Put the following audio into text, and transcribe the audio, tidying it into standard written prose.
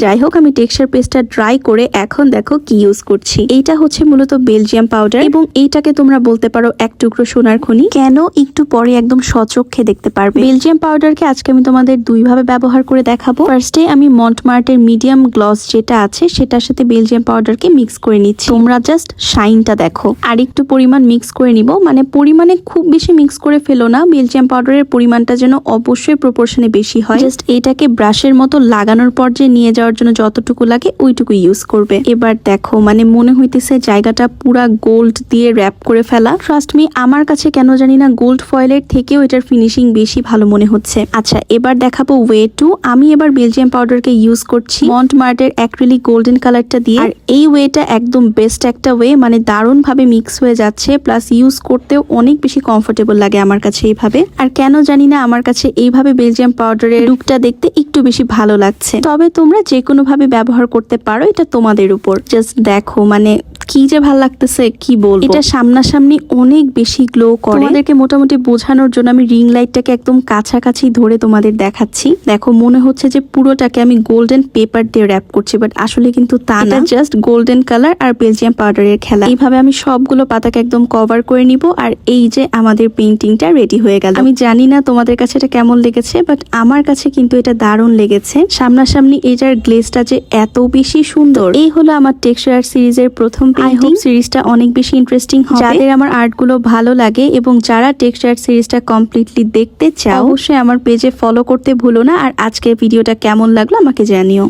যাই হোক, আমি টেক্সচার পেস্টটা ড্রাই করে এখন দেখো কি ইউজ করছি। এইটা হচ্ছে মূলত বেলজিয়াম পাউডার এবং এইটাকে তোমরা বলতে পারো এক টুকরো সোনার খনি। কেন, একটু পরে একদম সচক্ষে দেখতে পারবে। বেলজিয়াম পাউডারকে আজকে আমি তোমাদের দুইভাবে ব্যবহার করে দেখাবো। ফার্স্টে আমি মন্টমার্টের মিডিয়াম গ্লস যেটা আছে সেটার সাথে বেলজিয়াম পাউডারকে মিক্স করে নিচ্ছি। তোমরা জাস্ট শাইনটা দেখো। আর একটু পরিমাণ মিক্স করে নিব, মানে পরিমাণে খুব বেশি মিক্স করে ফেলো না, বেলজিয়াম পাউডারের পরিমাণটা যেন অবশ্যই প্রপোর্শনে বেশি হয়। জাস্ট এটাকে ব্রাশের মতো লাগানোর পর যে নিয়ে যাওয়ার জন্য যতটুকু লাগে ওইটুকু ইউজ করবে। এবার দেখো, মানে মনে হইতেছে জায়গাটা পুরা গোল্ড দিয়ে র্যাপ করে ফেলা। ট্রাস্ট মি, আমার কাছে কেন জানি না গোল্ড ফয়েলের থেকেও এটার ফিনিশিং বেশি ভালো মনে হচ্ছে। আচ্ছা, এবার দেখাবো ওয়ে টু। আমি এবার বেলজিয়াম পাউডারকে ইউজ করছি মন্টমার্টের অ্যাক্রিলিক গোল্ডেন কালারটা দিয়ে। আর এই ওয়েটা একদম বেস্ট একটা ওয়ে, মানে দারুণ ভাবে মিক্স হয়ে যাচ্ছে, প্লাস ইউজ করতেও অনেক বেশি কমফোর্টেবল লাগে আমার কাছে এইভাবে। আর কেন জানি না আমার কাছে এইভাবে বেলজিয়াম পাউডারের লুকটা দেখতে একটু বেশি ভালো লাগছে। তবে তোমরা যে কোনো ভাবে ব্যবহার করতে পারো, এটা তোমাদের উপর। জাস্ট দেখো, মানে কি যে ভাল লাগতেছে কি বলবো। এটা সামনাসামনি অনেক বেশি গ্লো করে। তোমাদেরকে মোটামুটি বোঝানোর জন্য আমি রিং লাইটটাকে একদম কাছাকাছি ধরে তোমাদের দেখাচ্ছি। দেখো, মনে হচ্ছে যে পুরোটাকে আমি গোল্ডেন পেপার দিয়ে র্যাপ করছি, বাট আসলে কিন্তু তা না, জাস্ট গোল্ডেন কালার আর বেলজিয়াম পাউডারের খেলা। এইভাবে আমি সবগুলো পাতাকে একদম কভার করে নিব। আর এই যে আমাদের পেইন্টিংটা রেডি হয়ে গেল। আমি জানি না তোমাদের কাছে এটা কেমন লেগেছে, বাট আমার কাছে কিন্তু এটা দারুণ লেগেছে। সামনাসামনি এটার গ্লেজটা যে এত বেশি সুন্দর। এই হলো আমার টেক্সচার সিরিজের প্রথম পেইন্টিং। আই হোপ সিরিজটা অনেক বেশি ইন্টারেস্টিং হবে। যাদের আমার আর্টগুলো ভালো লাগে এবং যারা টেক্সচার সিরিজটা কমপ্লিটলি দেখতে চাও, অবশ্যই আমার পেজে ফলো করতে ভুলো না। আর আজকের ভিডিওটা কেমন লাগলো আমাকে জানিও।